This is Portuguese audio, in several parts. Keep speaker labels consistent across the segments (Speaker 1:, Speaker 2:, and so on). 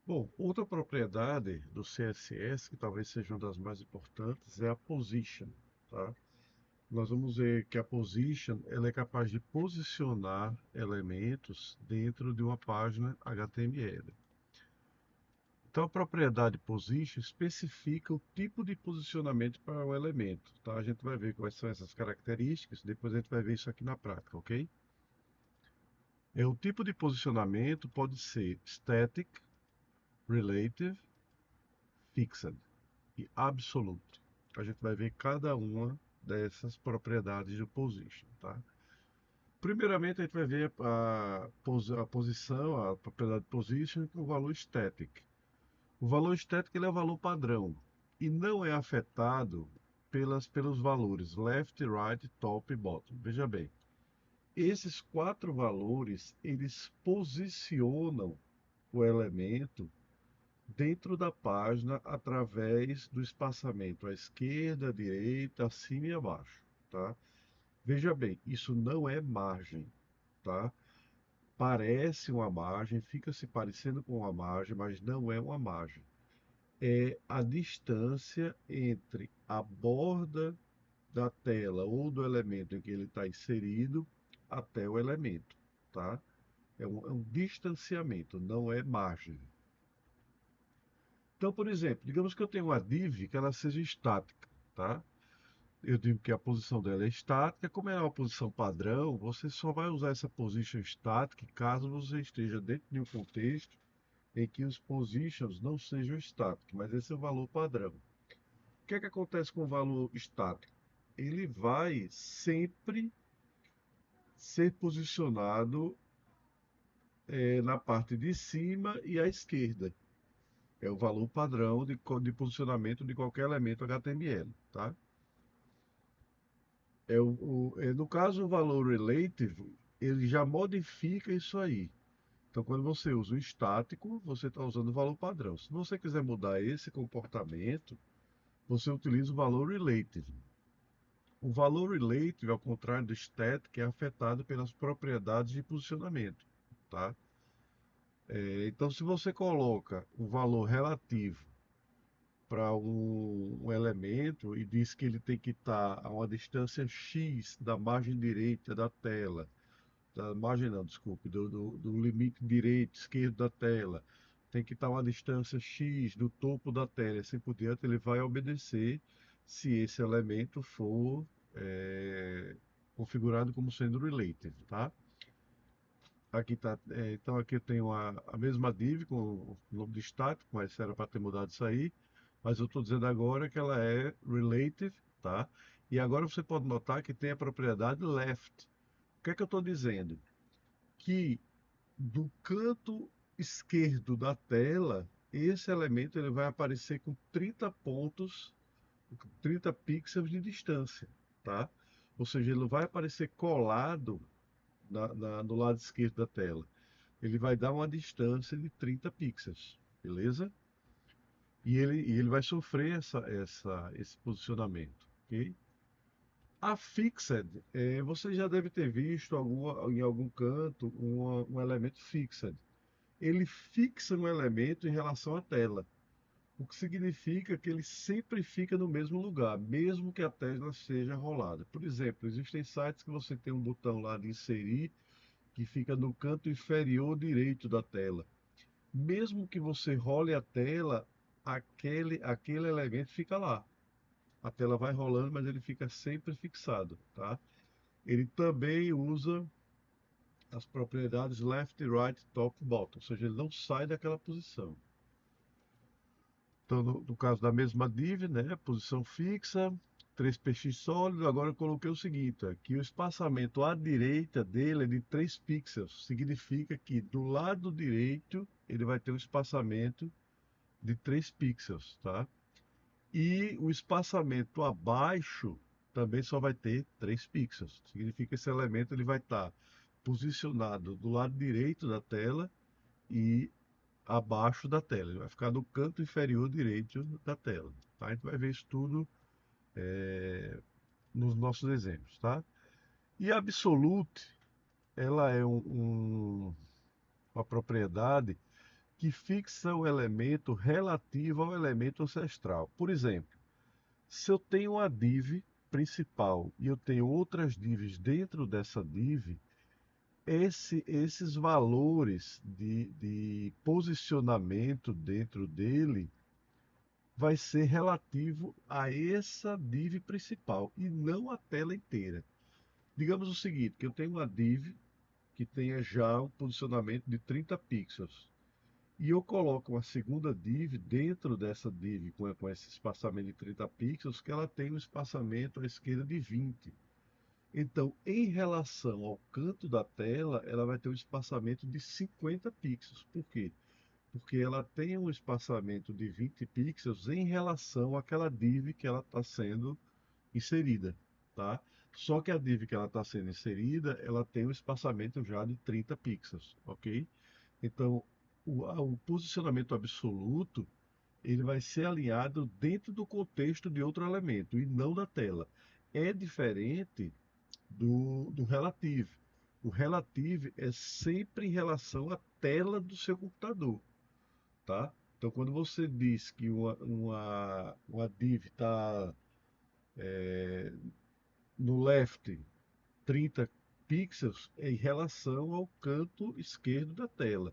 Speaker 1: Bom, outra propriedade do CSS, que talvez seja uma das mais importantes, é a position, tá? Nós vamos ver que a position ela é capaz de posicionar elementos dentro de uma página HTML. Então, a propriedade position especifica o tipo de posicionamento para o elemento, tá? A gente vai ver quais são essas características, depois a gente vai ver isso aqui na prática, ok? O tipo de posicionamento pode ser static, relative, fixed e absolute. A gente vai ver cada uma dessas propriedades do position, tá? Primeiramente, a gente vai ver a posição, a propriedade position com o valor static. O valor static ele é o valor padrão e não é afetado pelos valores left, right, top e bottom. Veja bem, esses quatro valores eles posicionam o elemento dentro da página através do espaçamento à esquerda, à direita, acima e abaixo, tá? Veja bem, isso não é margem, tá? Parece uma margem, fica se parecendo com uma margem, mas não é uma margem. É a distância entre a borda da tela ou do elemento em que ele está inserido até o elemento, tá? É um distanciamento, não é margem. Então, por exemplo, digamos que eu tenho uma div que ela seja estática, tá? Eu digo que a posição dela é estática, como é uma posição padrão, você só vai usar essa position static caso você esteja dentro de um contexto em que os positions não sejam static, mas esse é o valor padrão. O que é que acontece com o valor estático? Ele vai sempre ser posicionado na parte de cima e à esquerda. É o valor padrão de posicionamento de qualquer elemento HTML, tá? No caso, o valor relative, ele já modifica isso aí. Então, quando você usa o estático, você está usando o valor padrão. Se você quiser mudar esse comportamento, você utiliza o valor relative. O valor relative, ao contrário do static, é afetado pelas propriedades de posicionamento, tá? Então, se você coloca o valor relativo para um elemento e diz que ele tem que estar a uma distância x da margem direita da tela, da margem não, desculpe, do limite direito, esquerdo da tela, tem que estar a uma distância x do topo da tela, e assim por diante, ele vai obedecer se esse elemento for é, configurado como sendo relative, tá? Aqui tá, então aqui eu tenho a mesma div com o nome de estático, mas era para ter mudado isso aí. Mas eu estou dizendo agora que ela é relative, tá? E agora você pode notar que tem a propriedade left. O que é que eu estou dizendo? Que do canto esquerdo da tela, esse elemento ele vai aparecer com 30 pontos, 30 pixels de distância, tá? Ou seja, ele vai aparecer colado no lado esquerdo da tela. Ele vai dar uma distância de 30 pixels, beleza? E ele vai sofrer esse posicionamento, ok? A fixed, você já deve ter visto em algum canto um elemento fixed. Ele fixa um elemento em relação à tela, o que significa que ele sempre fica no mesmo lugar, mesmo que a tela seja rolada. Por exemplo, existem sites que você tem um botão lá de inserir que fica no canto inferior direito da tela. Mesmo que você role a tela, aquele elemento fica lá. A tela vai rolando, mas ele fica sempre fixado, tá? Ele também usa as propriedades left, right, top, bottom, ou seja, ele não sai daquela posição. Então, no caso da mesma div, né, posição fixa, 3px sólido, agora eu coloquei o seguinte, que o espaçamento à direita dele é de 3 pixels, significa que do lado direito ele vai ter um espaçamento de 3 pixels, tá? E o espaçamento abaixo também só vai ter 3 pixels. Significa que esse elemento ele vai estar posicionado do lado direito da tela e abaixo da tela. Ele vai ficar no canto inferior direito da tela. Tá? A gente vai ver isso tudo nos nossos exemplos. Tá? E a absolute, ela é uma propriedade que fixa o elemento relativo ao elemento ancestral. Por exemplo, se eu tenho uma div principal e eu tenho outras divs dentro dessa div, esses valores de posicionamento dentro dele vai ser relativo a essa div principal e não a tela inteira. Digamos o seguinte, que eu tenho uma div que tenha já um posicionamento de 30 pixels. E eu coloco uma segunda div dentro dessa div com esse espaçamento de 30 pixels, que ela tem um espaçamento à esquerda de 20. Então, em relação ao canto da tela, ela vai ter um espaçamento de 50 pixels. Por quê? Porque ela tem um espaçamento de 20 pixels em relação àquela div que ela está sendo inserida, tá? Só que a div que ela está sendo inserida, ela tem um espaçamento já de 30 pixels, ok? Então, o posicionamento absoluto, ele vai ser alinhado dentro do contexto de outro elemento e não da tela. É diferente do relativo. O relativo é sempre em relação à tela do seu computador, tá? Então, quando você diz que uma div está no left 30 pixels, é em relação ao canto esquerdo da tela.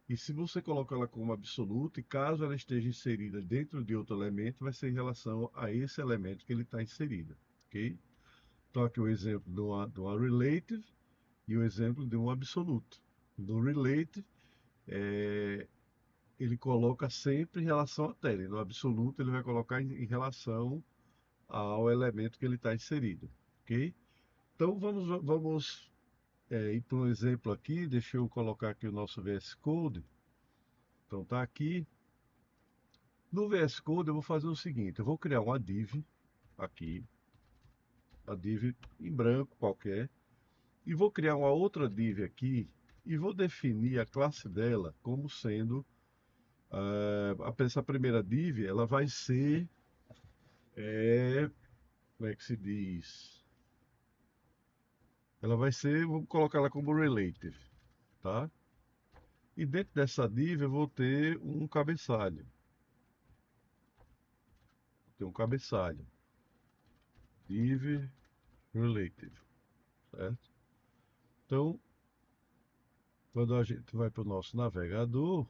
Speaker 1: E se você coloca ela como absoluta, e caso ela esteja inserida dentro de outro elemento, vai ser em relação a esse elemento que ele está inserido, ok? Então aqui o exemplo de uma relative e o exemplo de um absoluto. No relative, ele coloca sempre em relação à tela, e no absoluto ele vai colocar em relação ao elemento que ele está inserido, ok? Então vamos ir para um exemplo aqui, deixa eu colocar aqui o nosso VS Code. Então tá aqui. No VS Code eu vou fazer o seguinte, eu vou criar uma div aqui, a div em branco qualquer, e vou criar uma outra div aqui e vou definir a classe dela como sendo, essa primeira div, ela vai ser, como é que se diz? Ela vai ser, vou colocar ela como relative, tá? E dentro dessa div eu vou ter um cabeçalho, div relative, certo? Então, quando a gente vai para o nosso navegador,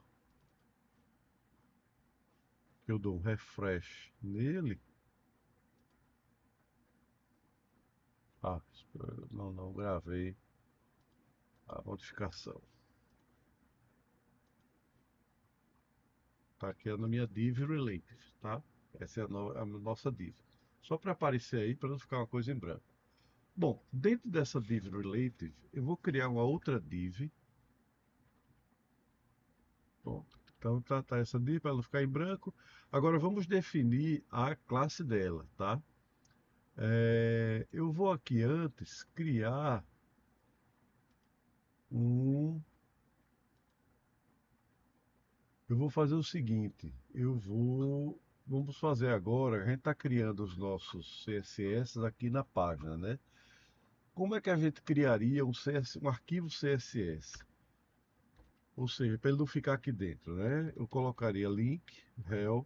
Speaker 1: eu dou um refresh nele. Ah, não gravei a modificação. Tá aqui na minha div relative, tá? Essa é a nossa div. Só para aparecer aí, para não ficar uma coisa em branco. Bom, dentro dessa div relative, eu vou criar uma outra div. Bom, então tá essa div para não ficar em branco. Agora vamos definir a classe dela, tá? Eu vou aqui antes criar um. Eu vou fazer o seguinte, vamos fazer agora, a gente está criando os nossos CSS aqui na página, né? Como é que a gente criaria um arquivo CSS? Ou seja, para ele não ficar aqui dentro, né? Eu colocaria link rel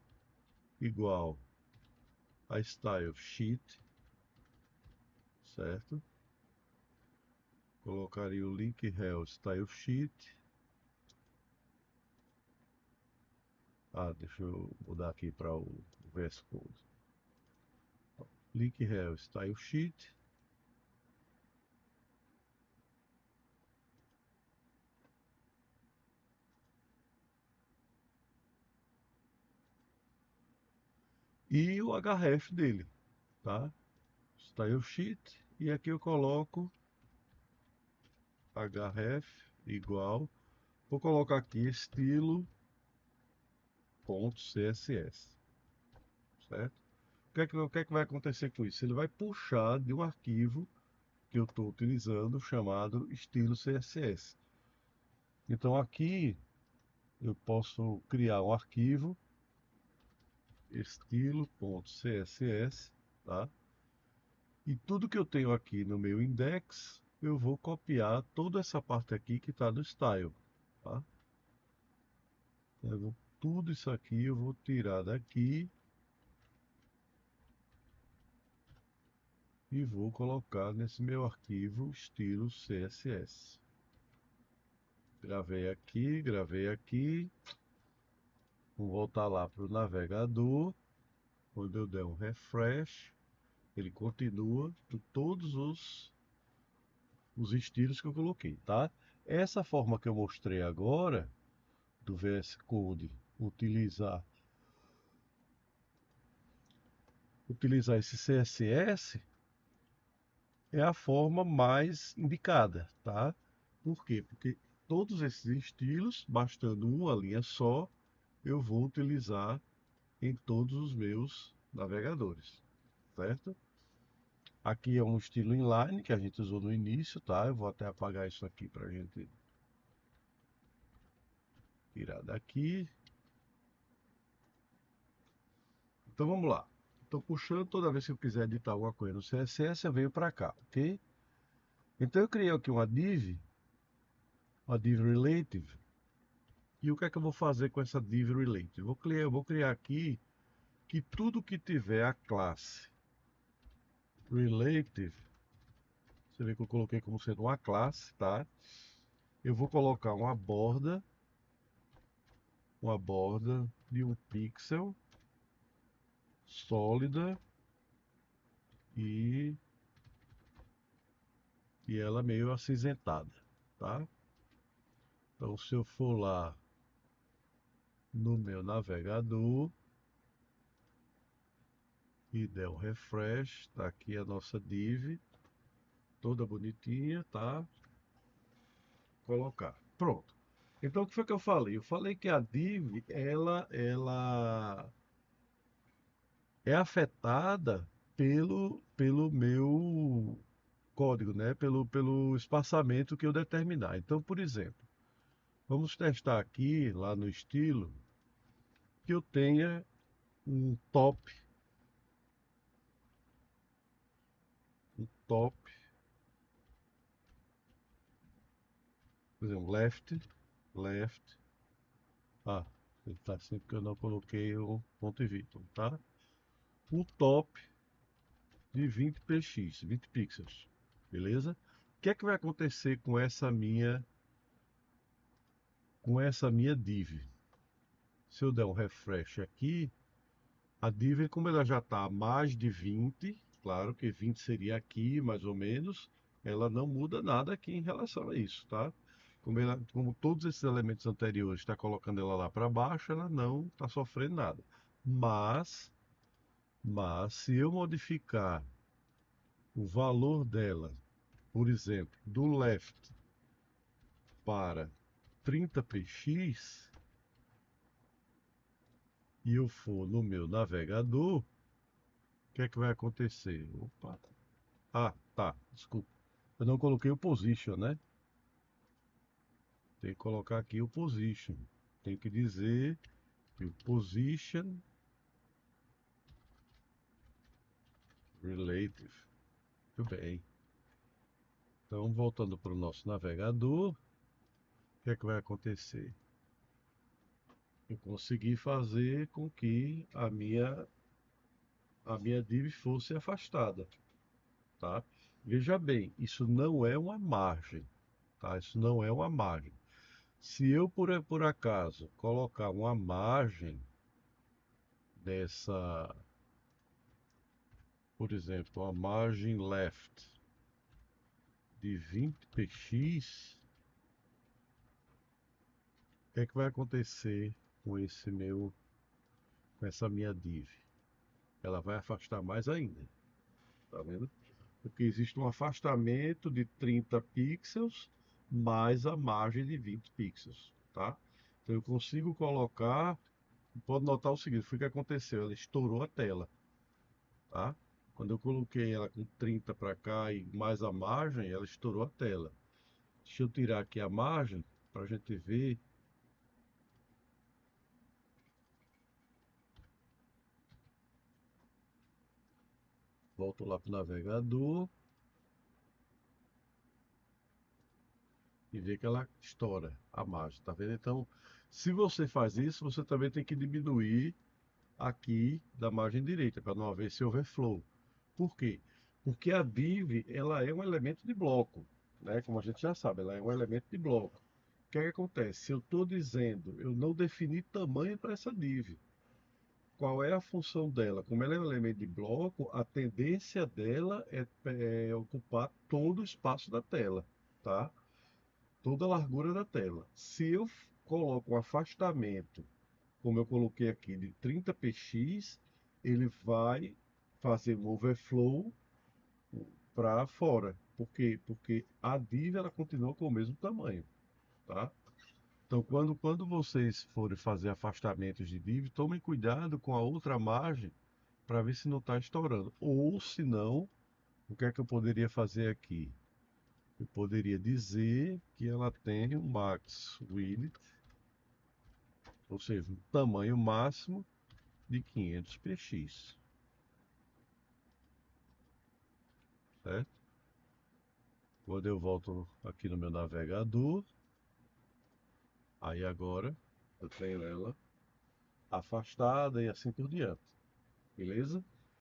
Speaker 1: igual a style sheet, certo? Colocaria o link rel style sheet. Ah, deixa eu mudar aqui para o VS Code. Link rel style sheet. E o href dele, tá? Style sheet. E aqui eu coloco href igual. Vou colocar aqui estilo.css, certo? O que é que vai acontecer com isso? Ele vai puxar de um arquivo que eu estou utilizando chamado estilo CSS. Então aqui eu posso criar um arquivo estilo.css, tá? E tudo que eu tenho aqui no meu index, eu vou copiar toda essa parte aqui que está no style, tá? Tudo isso aqui eu vou tirar daqui e vou colocar nesse meu arquivo estilo CSS. Gravei aqui. Vou voltar lá para o navegador. Quando eu der um refresh, ele continua com todos os estilos que eu coloquei, tá? Essa forma que eu mostrei agora do VS Code utilizar esse CSS é a forma mais indicada, tá? Por quê? Porque todos esses estilos, bastando uma linha só, eu vou utilizar em todos os meus navegadores, certo? Aqui é um estilo inline que a gente usou no início, tá? Eu vou até apagar isso aqui para a gente tirar daqui. Então vamos lá. Estou puxando toda vez que eu quiser editar alguma coisa no CSS, eu venho para cá, ok? Então eu criei aqui uma div relative. E o que é que eu vou fazer com essa div relative? Eu vou criar aqui que tudo que tiver a classe relative, você vê que eu coloquei como sendo uma classe, tá? Eu vou colocar uma borda de 1 pixel sólida e, e ela meio acinzentada, tá? Então se eu for lá no meu navegador e der um refresh, tá aqui a nossa div, toda bonitinha, tá? Colocar. Pronto. Então o que foi que eu falei? Eu falei que a div, ela é afetada pelo meu código, né? Pelo espaçamento que eu determinar. Então, por exemplo, vamos testar aqui, lá no estilo, que eu tenha um top, por exemplo, left. Ah, ele está assim porque eu não coloquei o ponto e vírgula, tá? Um top de 20 px, 20 pixels, beleza? O que é que vai acontecer com essa minha div? Se eu der um refresh aqui, a div, como ela já está a mais de 20, claro que 20 seria aqui, mais ou menos, ela não muda nada aqui em relação a isso, tá? Como todos esses elementos anteriores está colocando ela lá para baixo, ela não está sofrendo nada. Mas, se eu modificar o valor dela, por exemplo, do left para 30 px, e eu for no meu navegador, o que é que vai acontecer? Opa! Ah, tá, desculpa. Eu não coloquei o position, né? Tem que colocar aqui o position. Tem que dizer que o position relative. Muito bem. Então, voltando para o nosso navegador, o que é que vai acontecer? Eu consegui fazer com que a minha div fosse afastada, tá? Veja bem, isso não é uma margem, tá? Isso não é uma margem. Se eu por acaso colocar uma margem dessa, por exemplo, a margem left de 20 px, o que é que vai acontecer com com essa minha div? Ela vai afastar mais ainda, tá vendo? Porque existe um afastamento de 30 pixels mais a margem de 20 pixels, tá? Então eu consigo colocar, pode notar o seguinte, foi o que aconteceu, ela estourou a tela, tá? Quando eu coloquei ela com 30 para cá e mais a margem, ela estourou a tela. Deixa eu tirar aqui a margem para a gente ver. Volto lá para o navegador e ver que ela estoura a margem, tá vendo? Então, Se você faz isso, você também tem que diminuir aqui da margem direita, para não haver esse overflow. Por quê? Porque a div, ela é um elemento de bloco, né? Como a gente já sabe, ela é um elemento de bloco. O que é que acontece? Se eu estou dizendo, eu não defini tamanho para essa div, qual é a função dela? Como ela é um elemento de bloco, a tendência dela é ocupar todo o espaço da tela, tá? Toda a largura da tela. Se eu coloco um afastamento, como eu coloquei aqui, de 30 px, ele vai fazer um overflow para fora. Por quê? Porque a div ela continua com o mesmo tamanho, tá? Então, quando vocês forem fazer afastamentos de div, tomem cuidado com a outra margem para ver se não está estourando. Ou, se não, o que é que eu poderia fazer aqui? Eu poderia dizer que ela tem um max width, ou seja, um tamanho máximo de 500 px, certo? Quando eu volto aqui no meu navegador, aí agora eu tenho ela afastada e assim por diante, beleza?